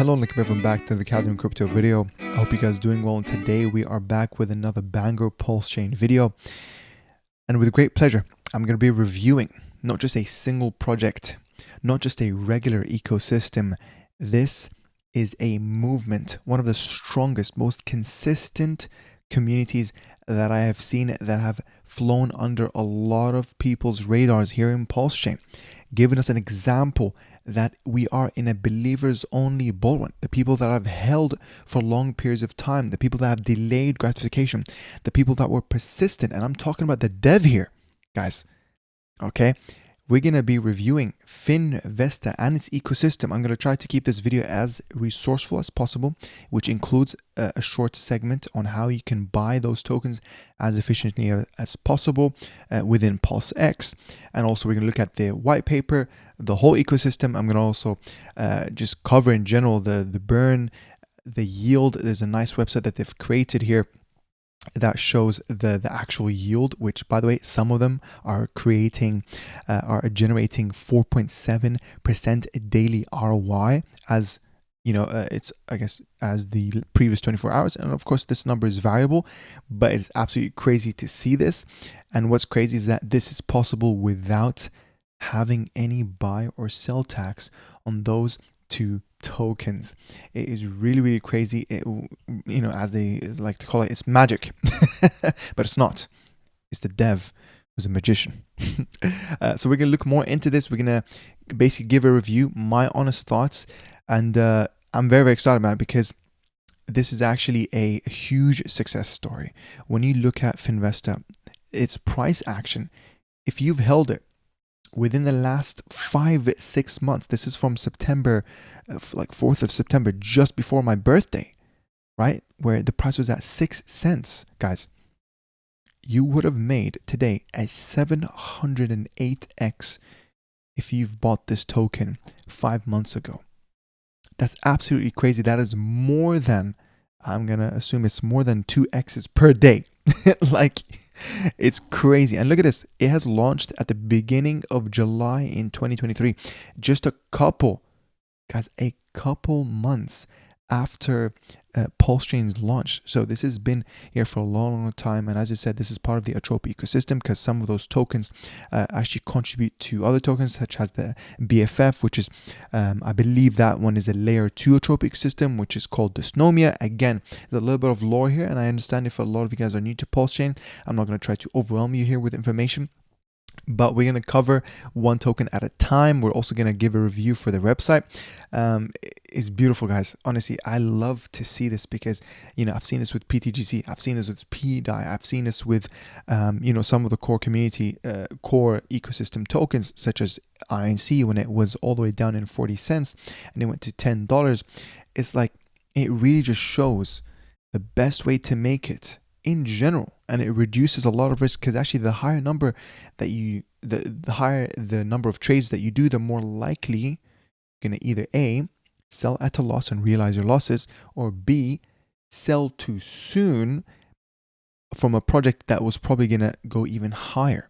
Hello and welcome everyone back to the Calvin Crypto video. I hope you guys are doing well, and today we are back with another banger PulseChain video. And with great pleasure, I'm going to be reviewing not just a single project, not just a regular ecosystem. This is a movement, one of the strongest, most consistent communities that I have seen that have flown under a lot of people's radars here in PulseChain, giving us an example that we are in a believers only bull run. The people that have held for long periods of time, the people that have delayed gratification, the people that were persistent, and I'm talking about the dev here, guys. Okay, we're going to be reviewing Finvesta and its ecosystem. I'm going to try to keep this video as resourceful as possible, which includes a short segment on how you can buy those tokens as efficiently as possible within PulseX. And also we're going to look at the white paper, the whole ecosystem. I'm going to also just cover in general the burn, the yield. There's a nice website that they've created here that shows the actual yield, which by the way, some of them are generating 4.7% daily ROI as you know, it's I guess as the previous 24 hours. And of course this number is variable, but it's absolutely crazy to see this. And what's crazy is that this is possible without having any buy or sell tax on those two tokens. It is really crazy. It, you know, as they like to call it, it's magic. But it's not. It's the dev who's a magician. So we're gonna look more into this. We're gonna basically give a review, my honest thoughts, and I'm very excited about it because this is actually a huge success story. When you look at Finvesta, its price action, if you've held it within the last 5-6 months, this is from September, like 4th of September, just before my birthday, right? Where the price was at 6 cents, guys. You would have made today a 708x if you've bought this token 5 months ago. That's absolutely crazy. That is more than, I'm going to assume it's more than 2x's per day. Like, it's crazy. And look at this. It has launched at the beginning of July in 2023. Just a couple months after PulseChain's launch. So this has been here for a long time. And as I said, this is part of the Atropa ecosystem because some of those tokens actually contribute to other tokens such as the BFF, which is, I believe that one is a layer 2 Atropa ecosystem, which is called Dysnomia. Again, there's a little bit of lore here. And I understand if a lot of you guys are new to PulseChain, I'm not going to try to overwhelm you here with information. But we're going to cover one token at a time. We're also going to give a review for the website. It's beautiful, guys. Honestly, I love to see this because, you know, I've seen this with PTGC. I've seen this with PDAI. I've seen this with, you know, some of the core community, core ecosystem tokens, such as INC when it was all the way down in 40 cents and it went to $10. It's like, it really just shows the best way to make it in general, and it reduces a lot of risk because actually the higher number that you the higher the number of trades that you do, the more likely you're gonna either A, sell at a loss and realize your losses, or B, sell too soon from a project that was probably gonna go even higher.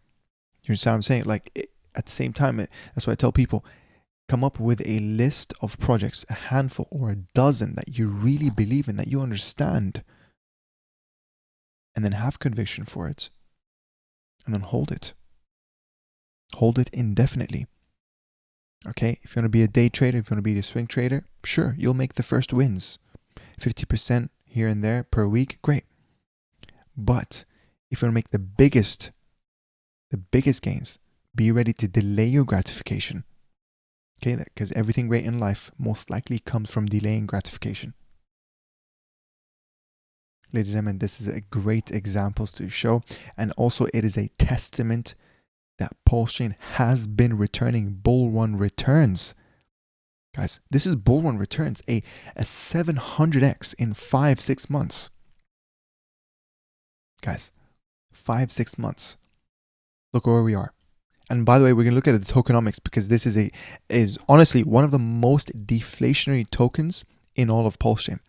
You understand what I'm saying? Like, at the same time, that's why I tell people, come up with a list of projects, a handful or a dozen that you really believe in, that you understand, and then have conviction for it, and then hold it. Hold it indefinitely. Okay, if you want to be a day trader, if you want to be a swing trader, sure, you'll make the first wins. 50% here and there per week, great. But if you want to make the biggest gains, be ready to delay your gratification. Okay, because everything great in life most likely comes from delaying gratification. Ladies and gentlemen, this is a great example to show, and also it is a testament that PulseChain has been returning bull run returns. Guys, this is bull run returns, a 700x in 5-6 months. Guys, 5-6 months. Look where we are. And by the way, we're going to look at the tokenomics because this is honestly one of the most deflationary tokens in all of PulseChain.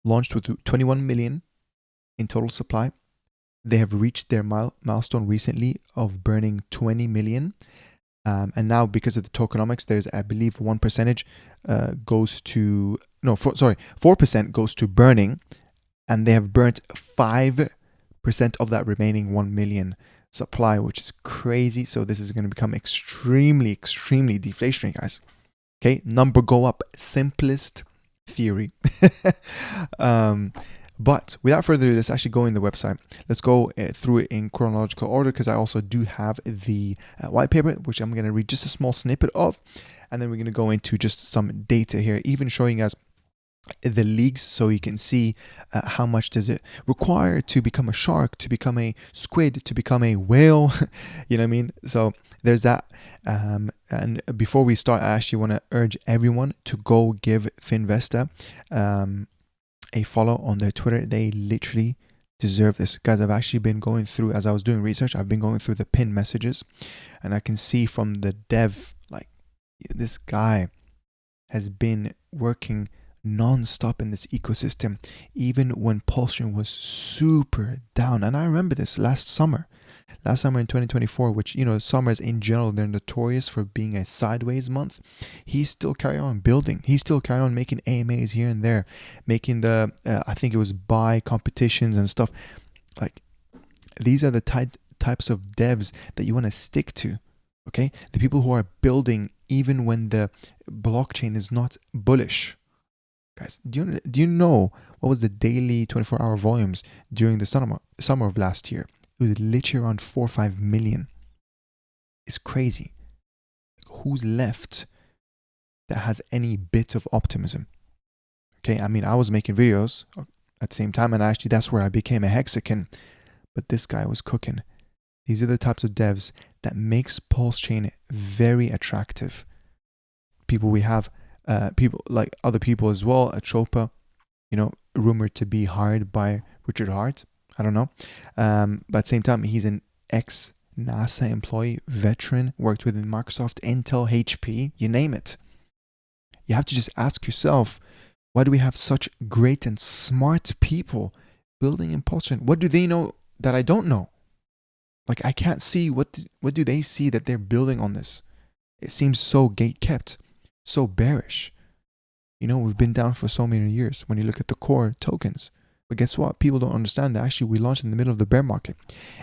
Launched with 21 million in total supply. They have reached their milestone recently of burning 20 million. And now because of the tokenomics, there's, I believe, 1% goes to, no, 4% goes to burning, and they have burnt 5% of that remaining 1 million supply, which is crazy. So this is going to become extremely, extremely deflationary, guys. Okay, number go up, simplest theory. But without further ado, let's actually go in the website. Let's go through it in chronological order, because I also do have the white paper, which I'm going to read just a small snippet of. And then we're going to go into just some data here, even showing us the leagues, so you can see how much does it require to become a shark, to become a squid, to become a whale. You know what I mean? So there's that. And before we start, I actually want to urge everyone to go give Finvesta a follow on their Twitter. They literally deserve this. Guys, I've actually been going through, as I was doing research, I've been going through the pinned messages, and I can see from the dev, like, this guy has been working non-stop in this ecosystem, even when Pulsechain was super down. And I remember this last summer in 2024, which, you know, summers in general, they're notorious for being a sideways month. He still carry on building. He still carry on making AMAs here and there, making the I think it was buy competitions and stuff. Like, these are the types of devs that you want to stick to. Okay, the people who are building even when the blockchain is not bullish. Guys, do you know what was the daily 24-hour volumes during the summer of last year? It was literally around 4 or 5 million. It's crazy. Who's left that has any bit of optimism? Okay, I mean, I was making videos at the same time, and actually that's where I became a hexagon. But this guy was cooking. These are the types of devs that makes Pulsechain very attractive. People we have, people like other people as well. Atropa, you know, rumored to be hired by Richard Hart. I don't know. But at the same time, he's an ex-NASA employee, veteran, worked within Microsoft, Intel, HP, you name it. You have to just ask yourself, why do we have such great and smart people building in Pulsechain? What do they know that I don't know? Like, I can't see, what do they see that they're building on this? It seems so gate-kept, so bearish. You know, we've been down for so many years when you look at the core tokens. But guess what? People don't understand that actually we launched in the middle of the bear market.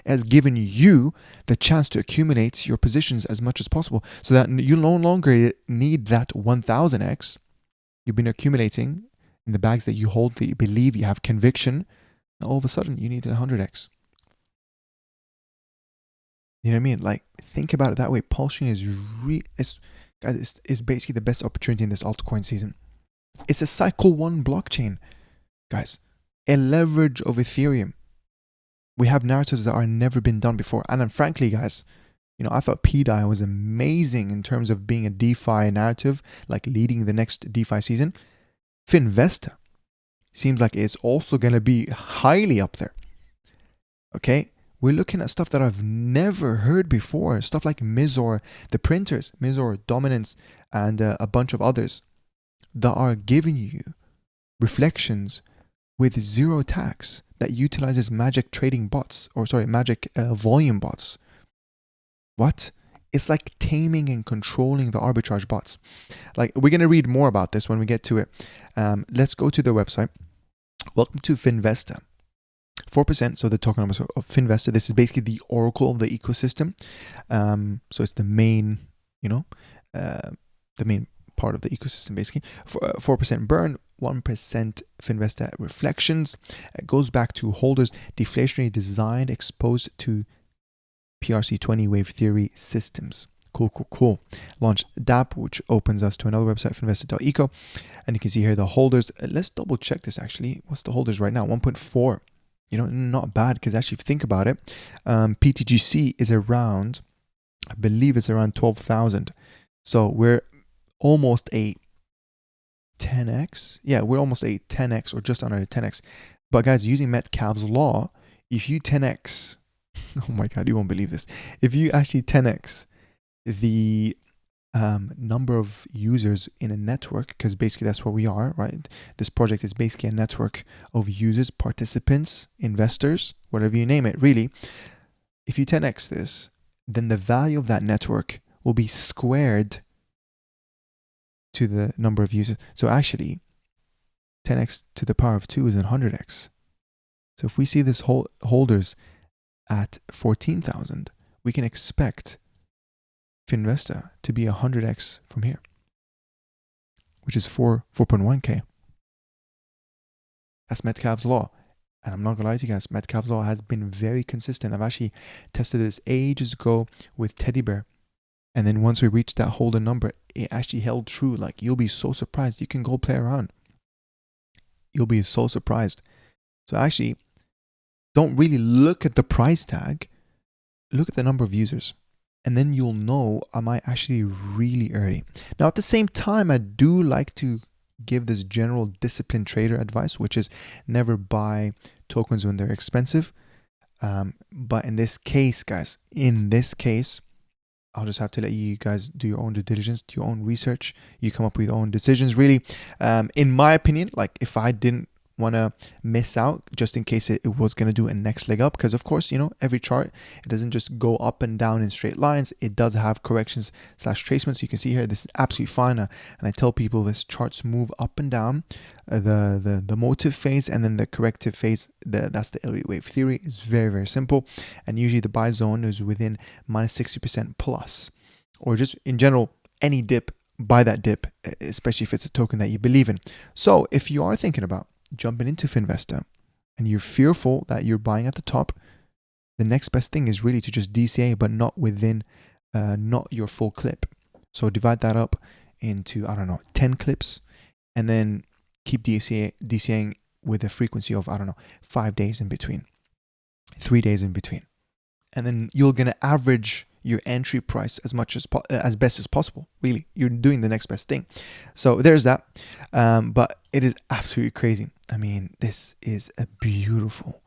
It has given you the chance to accumulate your positions as much as possible, so that you no longer need that 1000x. You've been accumulating in the bags that you hold, that you believe, you have conviction. And all of a sudden, you need 100x. You know what I mean? Like, think about it that way. Pulsechain is basically the best opportunity in this altcoin season. It's a cycle 1 blockchain, guys. A leverage of Ethereum. We have narratives that are never been done before. And then frankly, guys, you know, I thought PDAI was amazing in terms of being a DeFi narrative, like leading the next DeFi season. Finvesta seems like it's also going to be highly up there. Okay? We're looking at stuff that I've never heard before. Stuff like Mizor, the printers, Mizor, Dominance, and a bunch of others that are giving you reflections with zero tax that utilizes magic trading bots, magic volume bots. What? It's like taming and controlling the arbitrage bots. Like, we're going to read more about this when we get to it. Let's go to the website. Welcome to Finvesta. 4%, so the tokenomics of Finvesta. This is basically the oracle of the ecosystem. So it's the main, you know, the main part of the ecosystem, basically. 4% burn, 1% Finvesta reflections. It goes back to holders, deflationary designed, exposed to PRC20 wave theory systems. Cool. Launch DApp, which opens us to another website, finvesta.eco. And you can see here the holders. Let's double check this actually. What's the holders right now? 1.4. You know, not bad, because actually, if you think about it, PTGC is around, I believe it's around 12,000. So we're almost a 10x. Yeah, we're almost a 10x or just under a 10x. But guys, using Metcalfe's law, if you 10x, oh my God, you won't believe this. If you actually 10x the number of users in a network, because basically that's what we are, right? This project is basically a network of users, participants, investors, whatever you name it, really. If you 10x this, then the value of that network will be squared to the number of users. So actually, 10x to the power of 2 is 100x. So if we see this holders at 14,000, we can expect Finvesta to be 100x from here, which is 4.1k. That's Metcalfe's law. And I'm not gonna lie to you guys, Metcalfe's law has been very consistent. I've actually tested this ages ago with Teddy Bear. And then once we reached that holder number, it actually held true. Like, you'll be so surprised. You can go play around. You'll be so surprised. So actually, don't really look at the price tag. Look at the number of users. And then you'll know, am I actually really early? Now, at the same time, I do like to give this general disciplined trader advice, which is never buy tokens when they're expensive. But in this case, guys, I'll just have to let you guys do your own due diligence, do your own research. You come up with your own decisions, really. In my opinion, like, if I didn't want to miss out, just in case it was going to do a next leg up, because of course, you know, every chart, it doesn't just go up and down in straight lines. It does have corrections / tracements. You can see here, this is absolutely fine. And I tell people this charts move up and down, the motive phase and then the corrective phase. That's the elliott wave theory. It's very, very simple. And usually the buy zone is within minus 60% plus, or just in general, any dip, buy that dip, especially if it's a token that you believe in. So if you are thinking about jumping into Finvesta and you're fearful that you're buying at the top, the next best thing is really to just DCA, but not within, not your full clip. So divide that up into, 10 clips, and then keep DCAing with a frequency of, 5 days in between, 3 days in between. And then you're going to average your entry price as best as possible. Really, you're doing the next best thing. So there's that. But it is absolutely crazy. I mean, this is a beautiful,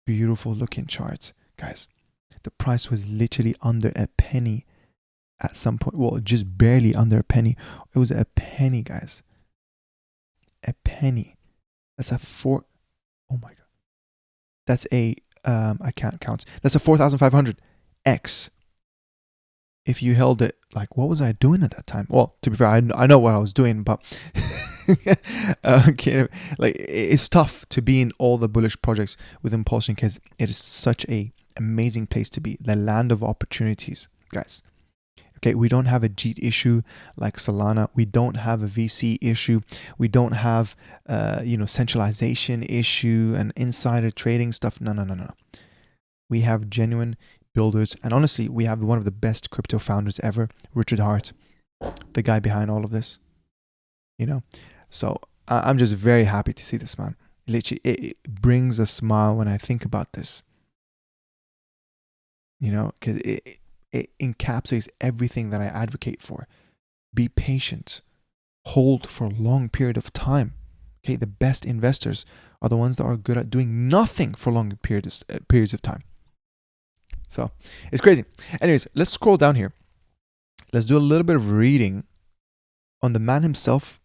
beautiful looking chart, guys. The price was literally under a penny at some point. Well, just barely under a penny. It was a penny, guys. A penny. That's a oh my God. That's a, I can't count. That's a 4,500x. If you held it, like, what was I doing at that time? Well, to be fair, I know what I was doing, but like, it's tough to be in all the bullish projects within Pulsechain because it is such a amazing place to be, the land of opportunities, guys. Okay, we don't have a JIT issue like Solana. We don't have a VC issue. We don't have, centralization issue and insider trading stuff. No. We have genuine builders, and honestly, we have one of the best crypto founders ever, Richard Hart, the guy behind all of this. So I'm just very happy to see this, man. Literally, it brings a smile when I think about this. Because it encapsulates everything that I advocate for. Be patient. Hold for a long period of time. Okay, the best investors are the ones that are good at doing nothing for long periods of time. So it's crazy. Anyways, let's scroll down here. Let's do a little bit of reading on the man himself,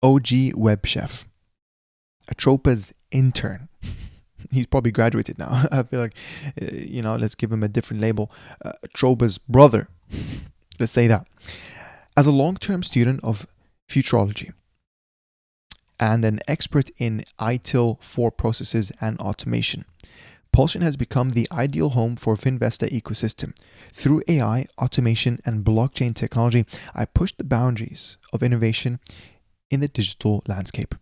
OGWebChef, Atropa's intern. He's probably graduated now. I feel like, let's give him a different label. Atropa's brother. Let's say that. As a long-term student of futurology and an expert in ITIL 4 processes and automation, Pulsechain has become the ideal home for Finvesta ecosystem. Through AI, automation, and blockchain technology, I push the boundaries of innovation in the digital landscape.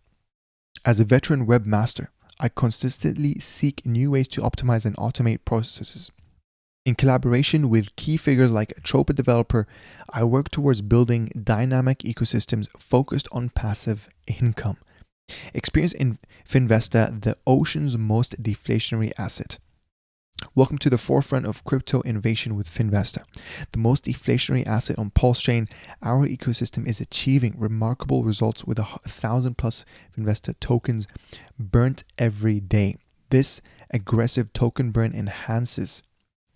As a veteran webmaster, I consistently seek new ways to optimize and automate processes. In collaboration with key figures like Atropa developer, I work towards building dynamic ecosystems focused on passive income. Experience in Finvesta, the ocean's most deflationary asset. Welcome to the forefront of crypto innovation with Finvesta, the most deflationary asset on Pulsechain. Our ecosystem is achieving remarkable results with 1,000 plus Finvesta tokens burnt every day. This aggressive token burn enhances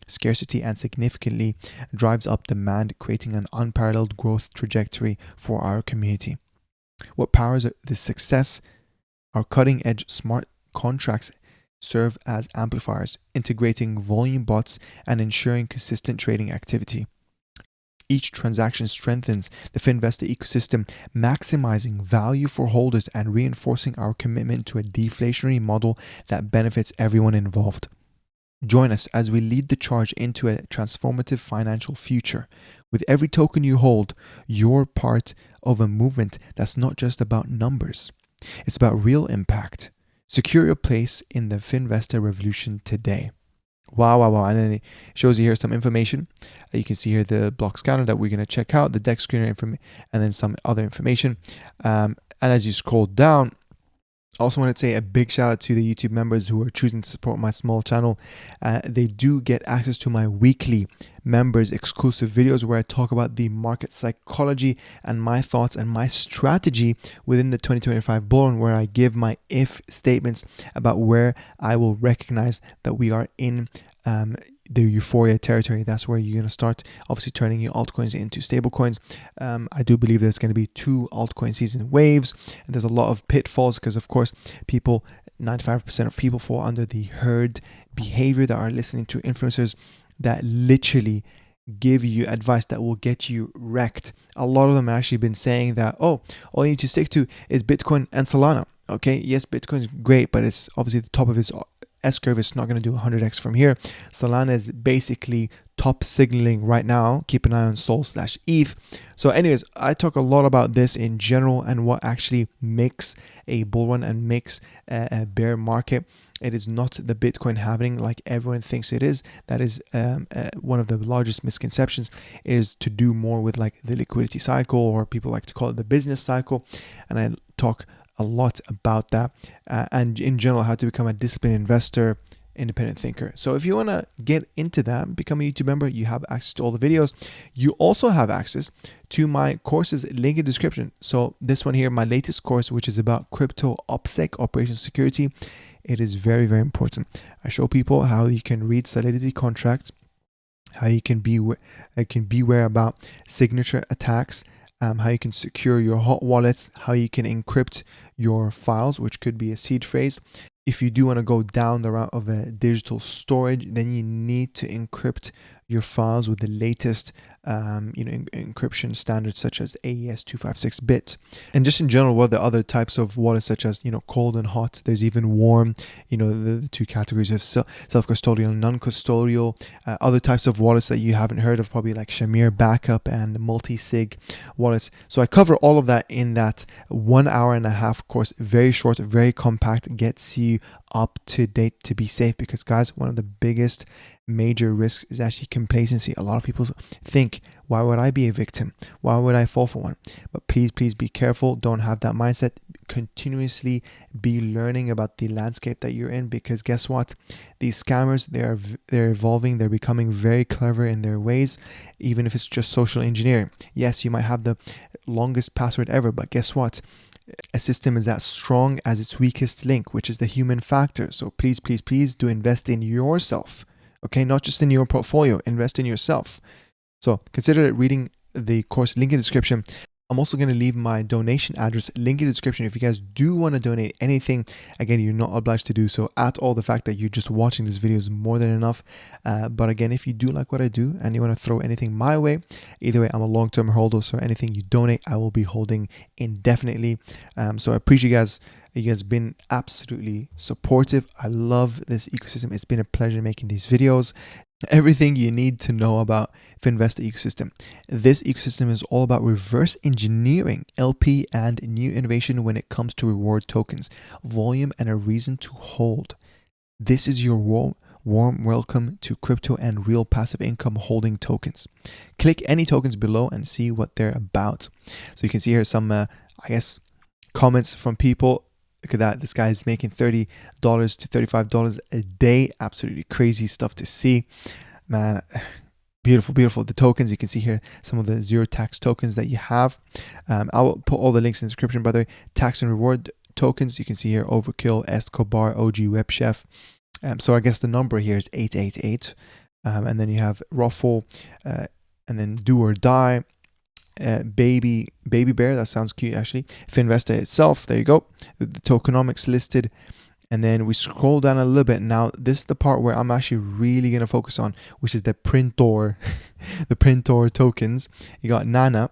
scarcity and significantly drives up demand, creating an unparalleled growth trajectory for our community. What powers this success? Our cutting-edge smart contracts serve as amplifiers, integrating volume bots and ensuring consistent trading activity. Each transaction strengthens the Finvesta ecosystem, maximizing value for holders and reinforcing our commitment to a deflationary model that benefits everyone involved. Join us as we lead the charge into a transformative financial future. With every token you hold, you're part of a movement that's not just about numbers. It's about real impact. Secure your place in the Finvesta revolution today. Wow. And then it shows you here some information. You can see here the block scanner that we're going to check out, the deck screener information, and then some other information. And as you scroll down, I also want to say a big shout out to the YouTube members who are choosing to support my small channel. They do get access to my weekly members exclusive videos where I talk about the market psychology and my thoughts and my strategy within the 2025 bull run, where I give my if statements about where I will recognize that we are in the euphoria territory. That's where you're going to start obviously turning your altcoins into stable coins. I do believe there's going to be 2 altcoin season waves, and there's a lot of pitfalls because of course 95% of people fall under the herd behavior that are listening to influencers that literally give you advice that will get you wrecked. A lot of them have actually been saying that, all you need to stick to is Bitcoin and Solana. Okay, yes, Bitcoin's great, but it's obviously the top of its S-curve. Is not going to do 100x from here. Solana is basically top signaling right now. Keep an eye on Sol/ETH. So anyways, I talk a lot about this in general and what actually makes a bull run and makes a bear market. It is not the Bitcoin halving like everyone thinks it is. That is one of the largest misconceptions, is to do more with like the liquidity cycle, or people like to call it the business cycle. And I talk a lot about that and in general how to become a disciplined investor, independent thinker. So if you want to get into that, become a YouTube member, you have access to all the videos. You also have access to my courses, link in the description. So this one here, my latest course, which is about crypto OPSEC, operational security. It is very, very important. I show people how you can read solidity contracts, how you can beware about signature attacks, how you can secure your hot wallets, how you can encrypt your files, which could be a seed phrase. If you do want to go down the route of a digital storage, then you need to encrypt your files with the latest encryption standards such as AES 256-bit. And just in general, what are the other types of wallets such as cold and hot? There's even warm, the 2 categories of self-custodial and non-custodial. Other types of wallets that you haven't heard of, probably like Shamir Backup and multi-sig wallets. So I cover all of that in that 1.5 hour course. Very short, very compact, gets you up to date to be safe, because guys, one of the biggest major risks is actually complacency. A lot of people think, why would I be a victim? Why would I fall for one? But please be careful. Don't have that mindset. Continuously be learning about the landscape that you're in, because guess what? These scammers, they're evolving. They're becoming very clever in their ways, even if it's just social engineering. Yes, you might have the longest password ever, but guess what? A system is as strong as its weakest link, which is the human factor. So please do invest in yourself. Okay, not just in your portfolio, invest in yourself. So consider reading the course, link in the description. I'm also going to leave my donation address, link in the description. If you guys do want to donate anything, again, you're not obliged to do so at all. The fact that you're just watching this video is more than enough. But again, if you do like what I do and you want to throw anything my way, either way, I'm a long-term holder, so anything you donate, I will be holding indefinitely. So I appreciate you guys. You guys have been absolutely supportive. I love this ecosystem. It's been a pleasure making these videos. Everything you need to know about Finvesta ecosystem. This ecosystem is all about reverse engineering LP and new innovation when it comes to reward tokens, volume, and a reason to hold. This is your warm welcome to crypto and real passive income holding tokens. Click any tokens below and see what they're about. So you can see here some, comments from people. Look at that. This guy is making $30 to $35 a day. Absolutely crazy stuff to see. Man, beautiful. The tokens, you can see here some of the zero tax tokens that you have. I will put all the links in the description. By the way, tax and reward tokens, you can see here Overkill, Escobar, OGWebChef. So I guess the number here is 888. And then you have Ruffle, and then Do or Die. Baby Bear, that sounds cute actually. Finvesta itself, there you go. The tokenomics listed, And then we scroll down a little bit. Now, this is the part where I'm actually really going to focus on, which is the printer, the printer tokens. You got Nana,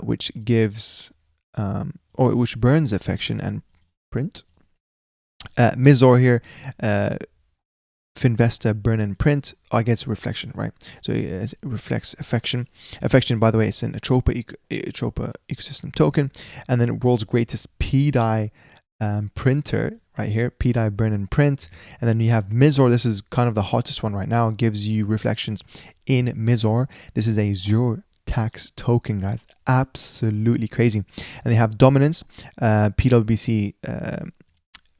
which gives, or which burns affection and print. Mizor here, Finvesta Burn and Print. I guess reflection, right? So it reflects affection. Affection, by the way, it's an Atropa ecosystem token. And then world's greatest PDAI printer right here, PDAI Burn and Print. And then you have Mizor. This is kind of the hottest one right now. It gives you reflections in Mizor. This is a zero tax token, guys. Absolutely crazy. And they have dominance, PWC.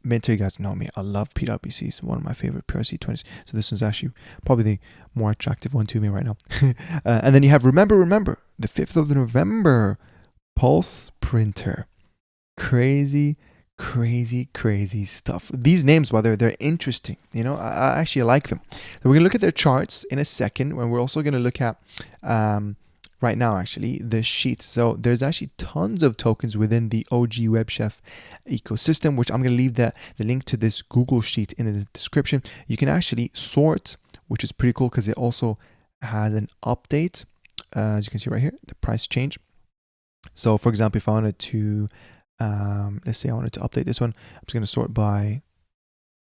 Minter, you guys know me. I love PWC. It's one of my favorite PRC20s. So this one's actually probably the more attractive one to me right now. And then you have remember, the 5th of November, Pulse Printer. Crazy stuff. These names, by the way, they're interesting. You know, I actually like them. So we're gonna look at their charts in a second, and we're also gonna look at right now, actually, the sheet. So there's actually tons of tokens within the OGWebChef ecosystem, which I'm going to leave the link to this Google sheet in the description. You can actually sort, which is pretty cool because it also has an update. As you can see right here, the price change. So for example, if I wanted to, let's say I wanted to update this one, I'm just going to sort by,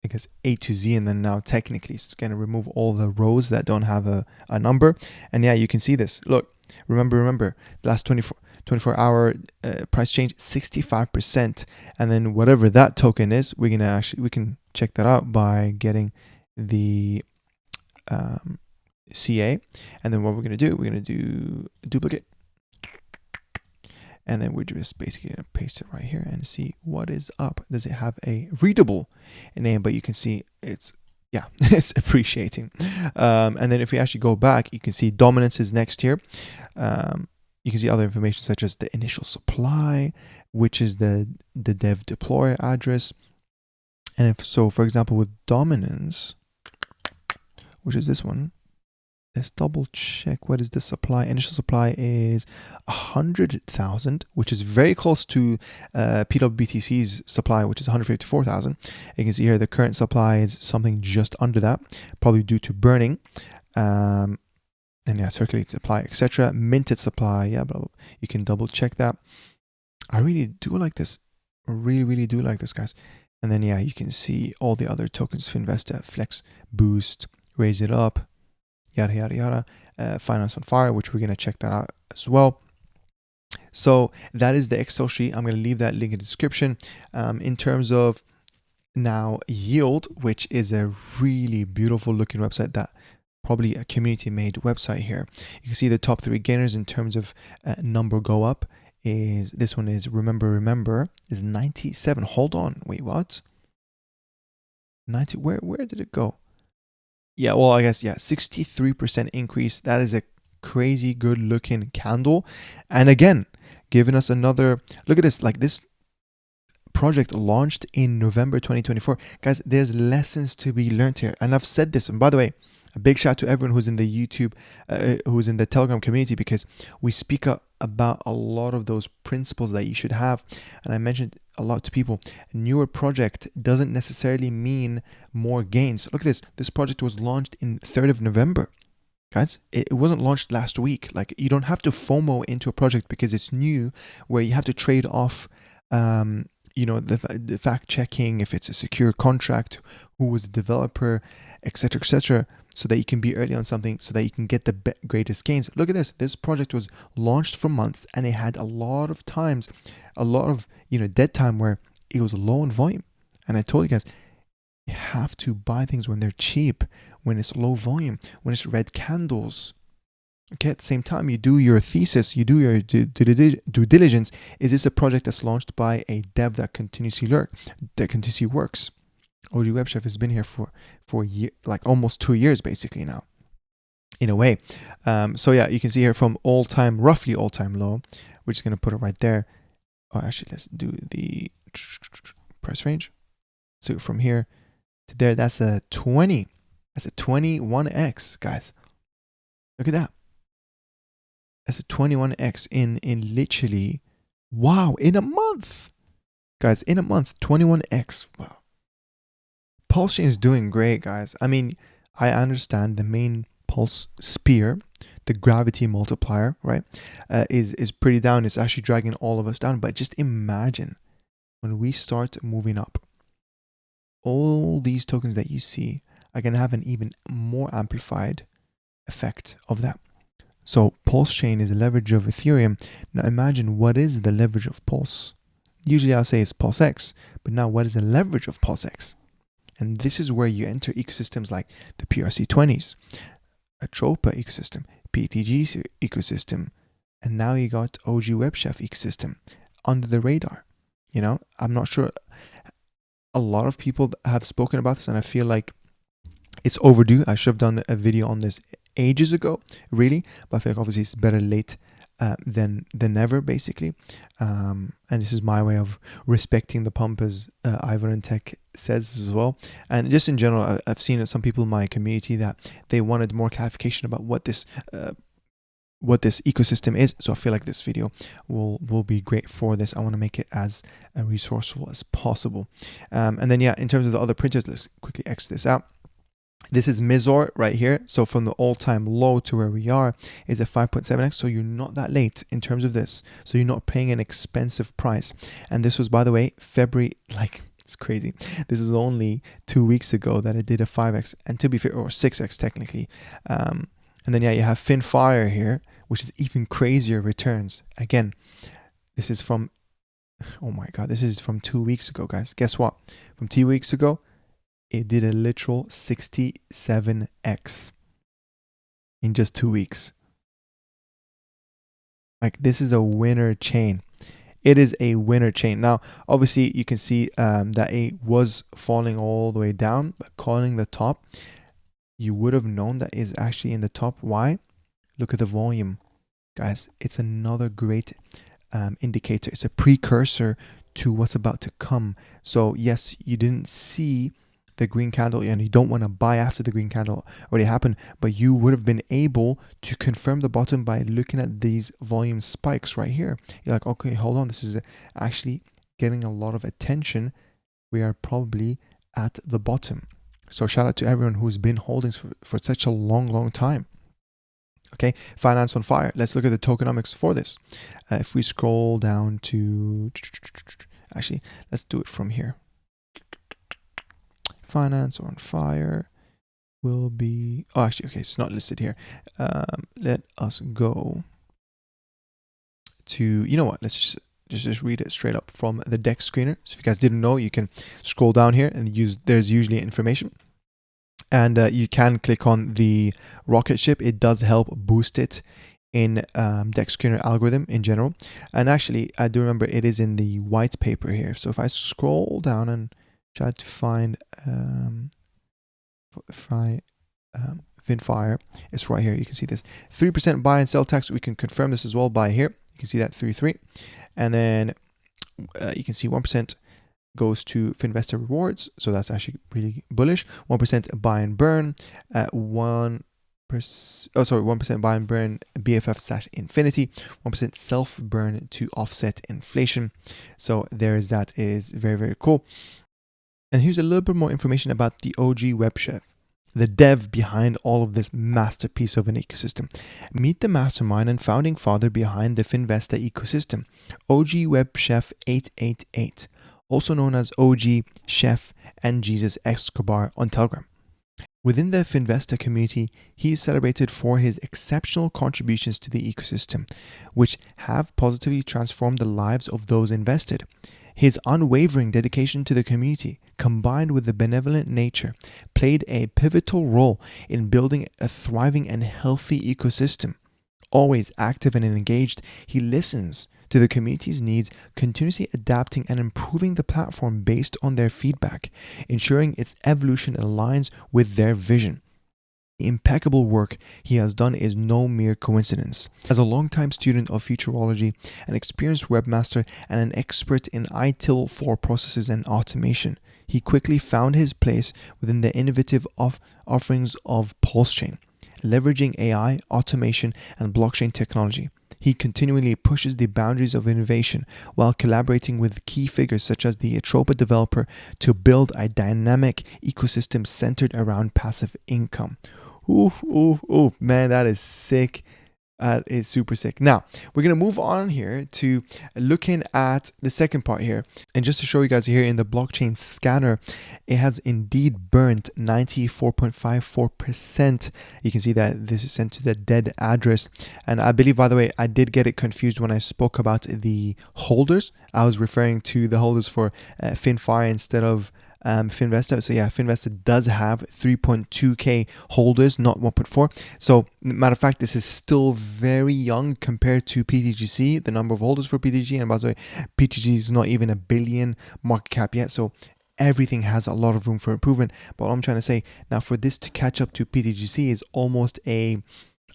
I guess, A to Z, and then now technically it's going to remove all the rows that don't have a number. And yeah, you can see this. Look, remember the last 24 hour price change 65%, and then whatever that token is, we can check that out by getting the CA. And then what we're going to do duplicate, and then we're just basically going to paste it right here and see what is up. Does it have a readable name? But you can see it's, yeah, it's appreciating. And then if we actually go back, you can see dominance is next here. You can see other information such as the initial supply, which is the dev deploy address. And if so, for example, with dominance, which is this one, let's double check. What is the supply? Initial supply is 100,000, which is very close to PWBTC's supply, which is 154,000. You can see here the current supply is something just under that, probably due to burning. And yeah, circulated supply, etc. Minted supply, yeah, but you can double check that. I really do like this. I really do like this, guys. And then yeah, you can see all the other tokens: Finvesta, Flex, Boost, Raise It Up, yada. Finance on Fire, which we're going to check that out as well. So that is the Excel sheet. I'm going to leave that link in the description. In terms of now yield, which is a really beautiful looking website, that probably a community made website here. You can see the top 3 gainers in terms of number go up. Is this one is remember is 97. Hold on, wait, what? 90, where did it go? Yeah, well, I guess, yeah, 63% increase. That is a crazy good looking candle. And again, giving us another look at this. Like, this project launched in November 2024. Guys, there's lessons to be learned here. And I've said this, and by the way, a big shout out to everyone who's in the YouTube, who's in the Telegram community, because we speak about a lot of those principles that you should have. And I mentioned a lot to people, a newer project doesn't necessarily mean more gains. Look at this. This project was launched in 3rd of November. Guys, it wasn't launched last week. Like, you don't have to FOMO into a project because it's new, where you have to trade off, you know, the fact checking, if it's a secure contract, who was the developer, etc., so that you can be early on something, so that you can get the greatest gains. Look at this. This project was launched for months, and it had a lot of times, a lot of, you know, dead time where it was low in volume. And I told you guys, you have to buy things when they're cheap, when it's low volume, when it's red candles. Okay, at the same time, you do your thesis, you do your due diligence. Is this a project that's launched by a dev that continuously works? OGWebChef has been here for a year, like almost 2 years basically now, in a way. So yeah, you can see here from roughly all-time low. We're just going to put it right there. Oh, actually, let's do the price range. So from here to there, that's a 20. That's a 21x, guys. Look at that. That's a 21x in literally, wow, in a month. Guys, in a month, 21x. Wow. PulseChain is doing great, guys. I mean, I understand the main pulse spear, the gravity multiplier, right, is pretty down. It's actually dragging all of us down. But just imagine when we start moving up, all these tokens that you see are going to have an even more amplified effect of that. So PulseChain is a leverage of Ethereum. Now imagine, what is the leverage of Pulse? Usually I'll say it's PulseX, but now what is the leverage of PulseX? And this is where you enter ecosystems like the PRC20s, Atropa ecosystem, PTG ecosystem, and now you got OGWebChef ecosystem under the radar. You know, I'm not sure. A lot of people have spoken about this, and I feel like it's overdue. I should have done a video on this ages ago, really, but I feel like obviously it's better late than never, basically. And this is my way of respecting the pump, as Ivan and Tech says as well. And just in general, I've seen some people in my community that they wanted more clarification about what this ecosystem is. So I feel like this video will be great for this. I want to make it as resourceful as possible. And then, yeah, in terms of the other printers, let's quickly X this out. This is Mizor right here. So from the all-time low to where we are is a 5.7x. So you're not that late in terms of this. So you're not paying an expensive price. And this was, by the way, February, like, it's crazy. This is only 2 weeks ago that it did a 5x, and to be fair, or 6x technically. And then, yeah, you have Finfire here, which is even crazier returns. Again, this is from, oh my God, this is from 2 weeks ago, guys. Guess what? From 2 weeks ago, it did a literal 67x in just 2 weeks. Like, this is a winner chain. It is a winner chain. Now, obviously, you can see that it was falling all the way down, but calling the top, you would have known that is actually in the top. Why? Look at the volume, guys. It's another great indicator. It's a precursor to what's about to come. So yes, you didn't see the green candle, and you don't want to buy after the green candle already happened, but you would have been able to confirm the bottom by looking at these volume spikes right here. You're like, okay, hold on, this is actually getting a lot of attention. We are probably at the bottom. So shout out to everyone who's been holding for such a long time. Okay, finance on fire. Let's look at the tokenomics for this. If we scroll down to, actually, let's do it from here. Finance on fire will be, oh, actually, okay, it's not listed here. Let us go to, you know what, let's just read it straight up from the deck screener. So if you guys didn't know, you can scroll down here and there's usually information. And you can click on the rocket ship. It does help boost it in deck screener algorithm in general. And actually, I do remember it is in the white paper here. So if I scroll down and try to find Finfire, it's right here. You can see this 3% buy and sell tax. We can confirm this as well by here. You can see that 3.3, and then you can see 1% goes to Finvesta rewards, so that's actually really bullish. 1% buy and burn, 1% buy and burn BFF/Infinity, 1% self burn to offset inflation. So there's that. Is very cool. And here's a little bit more information about the OGWebChef, the dev behind all of this masterpiece of an ecosystem. Meet the mastermind and founding father behind the Finvesta ecosystem, OGWebChef 888. Also known as OG, Chef, and Jesus Escobar on Telegram. Within the Finvesta community, he is celebrated for his exceptional contributions to the ecosystem, which have positively transformed the lives of those invested. His unwavering dedication to the community, combined with the benevolent nature, played a pivotal role in building a thriving and healthy ecosystem. Always active and engaged, he listens to the community's needs, continuously adapting and improving the platform based on their feedback, ensuring its evolution aligns with their vision. The impeccable work he has done is no mere coincidence. As a longtime student of futurology, an experienced webmaster, and an expert in ITIL 4 processes and automation, he quickly found his place within the innovative offerings of PulseChain, leveraging AI, automation, and blockchain technology. He continually pushes the boundaries of innovation while collaborating with key figures such as the Atropa developer to build a dynamic ecosystem centered around passive income. Ooh, ooh, ooh, man, that is sick. That is super sick. Now, we're going to move on here to looking at the second part here. And just to show you guys here in the blockchain scanner, it has indeed burnt 94.54%. You can see that this is sent to the dead address. And I believe, by the way, I did get it confused when I spoke about the holders. I was referring to the holders for Finfire instead of Finvesta. So yeah, Finvesta does have 3.2k holders, not 1.4. So matter of fact, this is still very young compared to PTGC, the number of holders for PTG. And by the way, PTG is not even a billion market cap yet. So everything has a lot of room for improvement. But what I'm trying to say now, for this to catch up to PTGC is almost a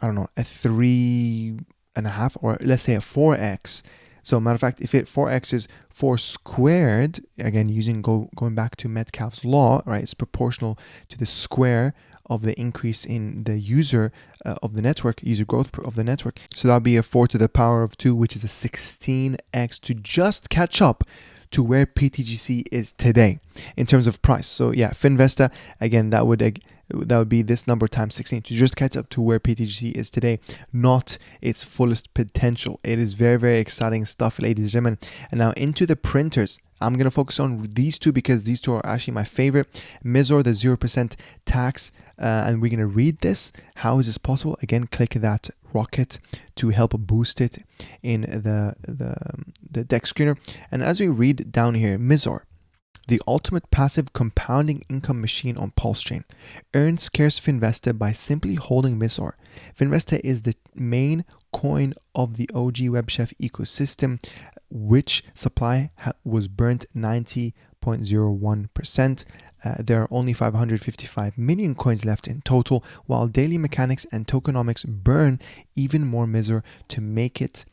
3.5, or let's say a 4x. So matter of fact, if it 4x is 4 squared, again, going back to Metcalfe's law, right? It's proportional to the square of the increase in the user of the network, user growth of the network. So that'll be a 4 to the power of 2, which is a 16x to just catch up to where PTGC is today in terms of price. So yeah, Finvesta, again, that would be this number times 16 to just catch up to where PTGC is today, not its fullest potential. It is very, very exciting stuff, ladies and gentlemen. And now into the printers. I'm going to focus on these two because these two are actually my favorite. Mizor, the 0% tax, and we're going to read this. How is this possible? Again, click that rocket to help boost it in the deck screener. And as we read down here, Mizor, the ultimate passive compounding income machine on PulseChain. Earn scarce Finvesta by simply holding Mizor. Finvesta is the main coin of the OGWebChef ecosystem, which supply was burnt 90.01%. There are only 555 million coins left in total, while daily mechanics and tokenomics burn even more Mizor to make it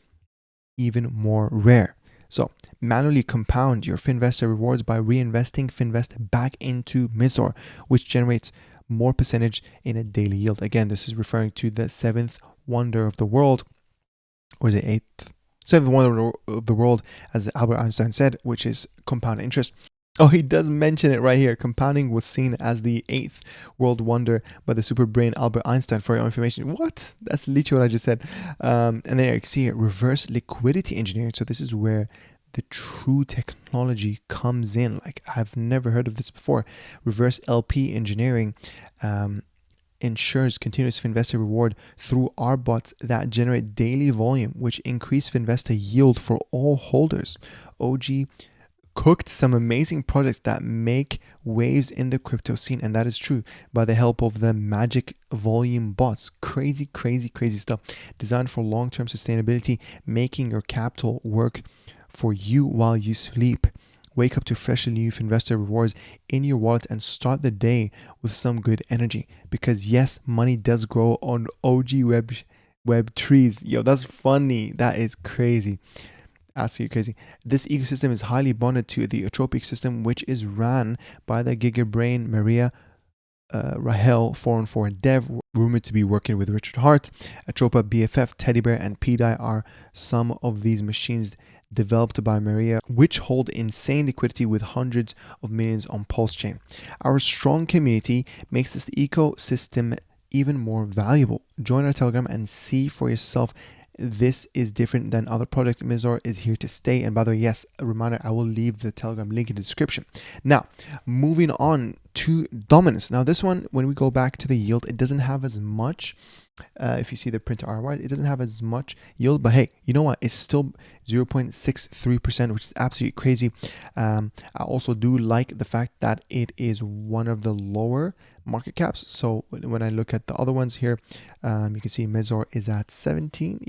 even more rare. So manually compound your Finvesta rewards by reinvesting Finvesta back into Mizor, which generates more percentage in a daily yield. Again, this is referring to the seventh wonder of the world, or the seventh wonder of the world, as Albert Einstein said, which is compound interest. Oh, he does mention it right here. Compounding was seen as the 8th world wonder by the super brain Albert Einstein, for your information. What? That's literally what I just said. And then you can see it, reverse liquidity engineering. So this is where the true technology comes in. Like, I've never heard of this before. Reverse LP engineering ensures continuous Finvesta reward through our bots that generate daily volume, which increase Finvesta yield for all holders. OG cooked some amazing projects that make waves in the crypto scene, and that is true, by the help of the magic volume bots. Crazy stuff designed for long-term sustainability, making your capital work for you while you sleep. Wake up to freshly new Finvesta rewards in your wallet and start the day with some good energy, because yes, money does grow on OGWeb trees. Yo, that's funny. That is crazy. Absolutely crazy. This ecosystem is highly bonded to the Atropa ecosystem, which is ran by the gigabrain Maria Rahel 404 dev, rumored to be working with Richard Hart. Atropa, BFF, Teddy Bear, and PDAI are some of these machines developed by Maria, which hold insane liquidity with hundreds of millions on PulseChain. Our strong community makes this ecosystem even more valuable. Join our Telegram and see for yourself. This is different than other projects. Mizor is here to stay. And by the way, yes, a reminder, I will leave the Telegram link in the description. Now, moving on to dominance. Now, this one, when we go back to the yield, it doesn't have as much. If you see the printer RY, it doesn't have as much yield, but hey, you know what? It's still 0.63%, which is absolutely crazy. I also do like the fact that it is one of the lower market caps. So when I look at the other ones here, you can see Mizor is at 17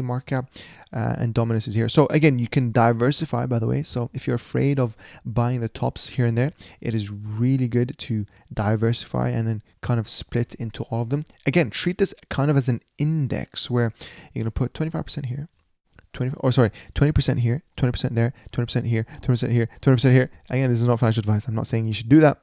market cap, and dominance is here. So again, you can diversify, by the way. So if you're afraid of buying the tops here and there, it is really good to diversify and then kind of split into all of them. Again, treat this kind of as an index where you're going to put 25% here, 20% here, 20% there, 20% here, 20% here, 20% here. Again, this is not financial advice. I'm not saying you should do that.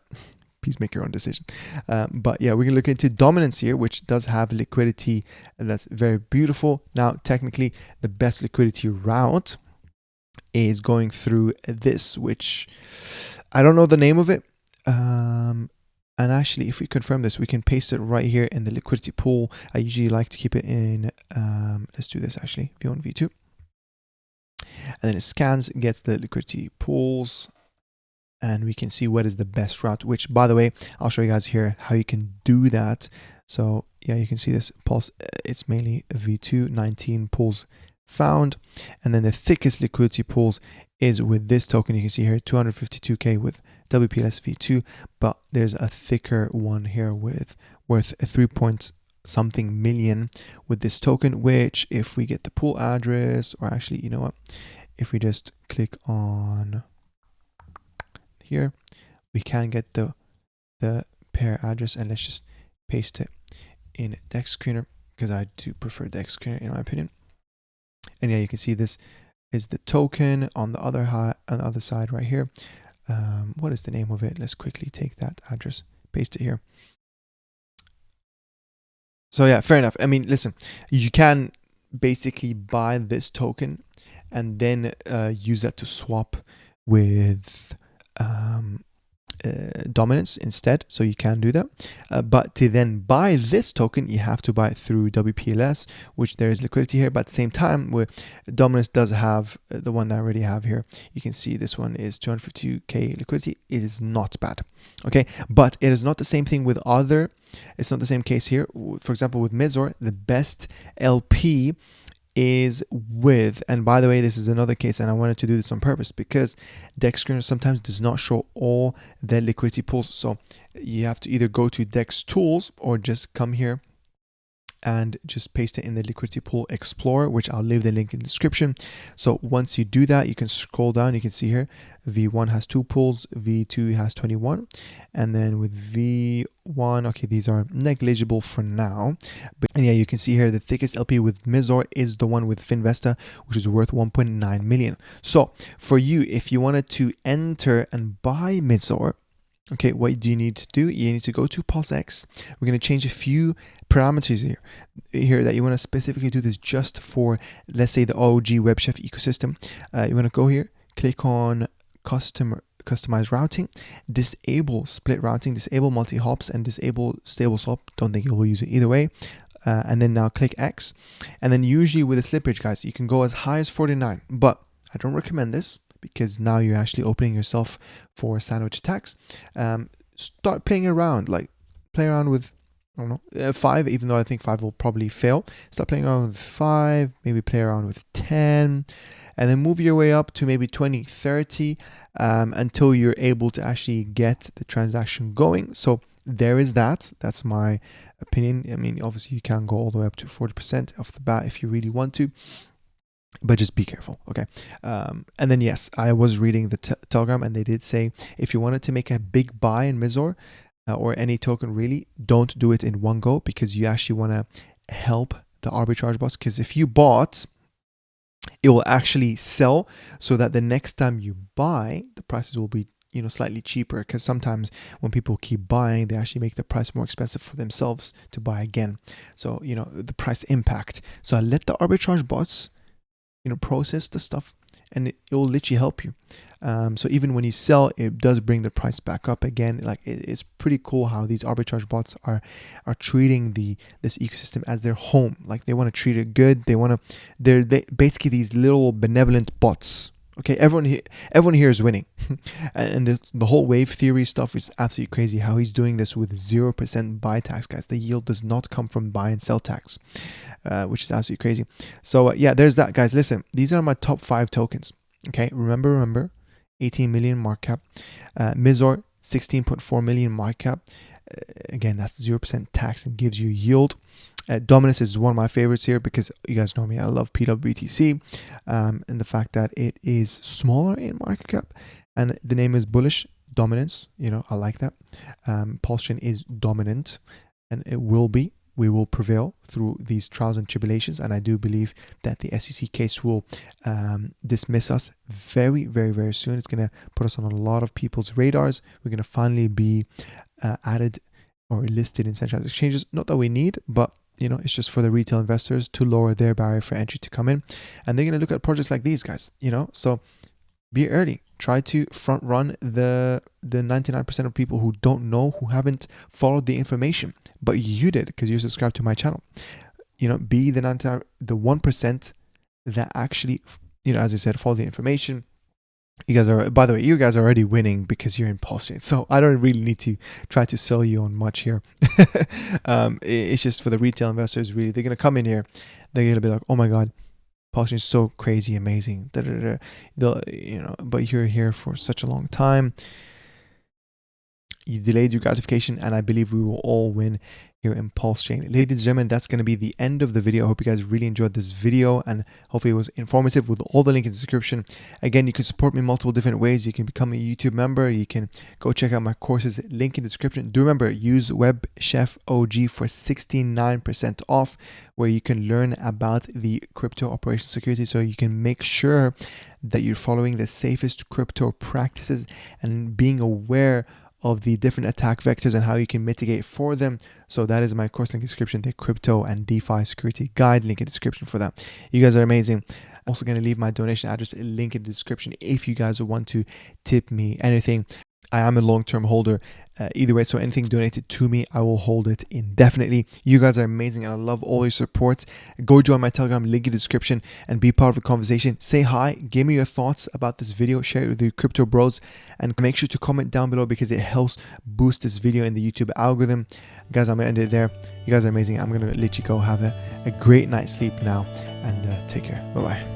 please make your own decision. But yeah, we're gonna look into dominance here, which does have liquidity that's very beautiful. Now, technically, the best liquidity route is going through this, which I don't know the name of it. And actually, if we confirm this, we can paste it right here in the liquidity pool. I usually like to keep it in, let's do this actually, V1, V2. And then it scans, gets the liquidity pools, and we can see what is the best route, which, by the way, I'll show you guys here how you can do that. So yeah, you can see this pulse, it's mainly V2, 19 pools found. And then the thickest liquidity pools is with this token. You can see here 252K with WPLS V2, but there's a thicker one here with worth a 3 point something million with this token, which if we get the pool address, or actually, you know what, if we just click on here, we can get the pair address, and let's just paste it in Dex Screener, because I do prefer Dex Screener in my opinion. And yeah, you can see this is the token on the other side right here. What is the name of it? Let's quickly take that address, paste it here. So yeah, fair enough. I mean, listen, you can basically buy this token and then use that to swap with dominance instead. So you can do that. But to then buy this token, you have to buy it through WPLS, which there is liquidity here. But at the same time, where dominance does have the one that I already have here, you can see this one is 252K liquidity. It is not bad. Okay, but it is not the same thing with other. It's not the same case here. For example, with Mizor, the best LP is with, and by the way, this is another case, and I wanted to do this on purpose because Dex Screener sometimes does not show all the liquidity pools. So you have to either go to Dex Tools or just come here and just paste it in the liquidity pool explorer, which I'll leave the link in the description. So once you do that, you can scroll down. You can see here V1 has 2 pools, V2 has 21, and then with V1, okay, these are negligible for now, but and yeah, you can see here the thickest LP with Mizor is the one with Finvesta, which is worth 1.9 million. So for you, if you wanted to enter and buy Mizor, okay, what do you need to do? You need to go to PulseX. We're going to change a few parameters here that you want to specifically do this just for, let's say, the OGWebChef ecosystem. You want to go here, click on customize routing, disable split routing, disable multi-hops, and disable stable swap. Don't think you will use it either way. And then now click X. And then usually with a slippage, guys, you can go as high as 49, but I don't recommend this, because now you're actually opening yourself for sandwich attacks. Start playing around, like play around with, I don't know, 5, even though I think 5 will probably fail. Start playing around with 5, maybe play around with 10, and then move your way up to maybe 20, 30, until you're able to actually get the transaction going. So there is that. That's my opinion. I mean, obviously you can go all the way up to 40% off the bat if you really want to, but just be careful, okay? And then yes, I was reading the Telegram, and they did say if you wanted to make a big buy in Mizor or any token, really, don't do it in one go, because you actually want to help the arbitrage bots. Because if you bought, it will actually sell, so that the next time you buy, the prices will be, you know, slightly cheaper. Because sometimes when people keep buying, they actually make the price more expensive for themselves to buy again. So, you know, the price impact. So I let the arbitrage bots, you know, process the stuff, and it will literally help you. So even when you sell, it does bring the price back up again. Like, it's pretty cool how these arbitrage bots are treating this ecosystem as their home. Like, they want to treat it good. They're basically these little benevolent bots. Okay, everyone here is winning. And the whole wave theory stuff is absolutely crazy, how he's doing this with 0% buy tax, guys. The yield does not come from buy and sell tax, which is absolutely crazy. So yeah, there's that, guys. Listen, these are my top 5 tokens. Okay, remember, 18 million market cap. Mizor, 16.4 million market cap. Again, that's 0% tax and gives you yield. Dominance is one of my favorites here, because you guys know me, I love PWBTC, and the fact that it is smaller in market cap, and the name is bullish. Dominance, you know, I like that. PulseChain is dominant, and it will be. We will prevail through these trials and tribulations, and I do believe that the SEC case will dismiss us very, very, very soon. It's going to put us on a lot of people's radars. We're going to finally be added or listed in centralized exchanges. Not that we need, but it's just for the retail investors to lower their barrier for entry to come in. And they're going to look at projects like these guys, so be early. Try to front run the 99% of people who don't know, who haven't followed the information, but you did because you're subscribed to my channel. Be the 1% that actually, as I said, follow the information. You guys are, by the way, you guys are already winning because you're in PulseChain. So I don't really need to try to sell you on much here. It's just for the retail investors, really. They're going to come in here. They're going to be like, oh my God, PulseChain is so crazy, amazing. But you're here for such a long time. You delayed your gratification, and I believe we will all win here in PulseChain. Ladies and gentlemen, that's going to be the end of the video. I hope you guys really enjoyed this video, and hopefully it was informative with all the links in the description. Again, you can support me in multiple different ways. You can become a YouTube member. You can go check out my courses, link in the description. Do remember, use WebChef OG for 69% off, where you can learn about the crypto operation security, so you can make sure that you're following the safest crypto practices and being aware of the different attack vectors and how you can mitigate for them. So that is my course link in the description, the crypto and DeFi security guide, link in the description for that. You guys are amazing. I'm also going to leave my donation address link in the description if you guys want to tip me anything. I am a long-term holder either way, so anything donated to me, I will hold it indefinitely. You guys are amazing, and I love all your support. Go join my Telegram, link in the description, and be part of the conversation. Say hi, give me your thoughts about this video, share it with your crypto bros, and make sure to comment down below because it helps boost this video in the YouTube algorithm. Guys, I'm going to end it there. You guys are amazing. I'm going to let you go. Have a great night's sleep now, and take care. Bye-bye.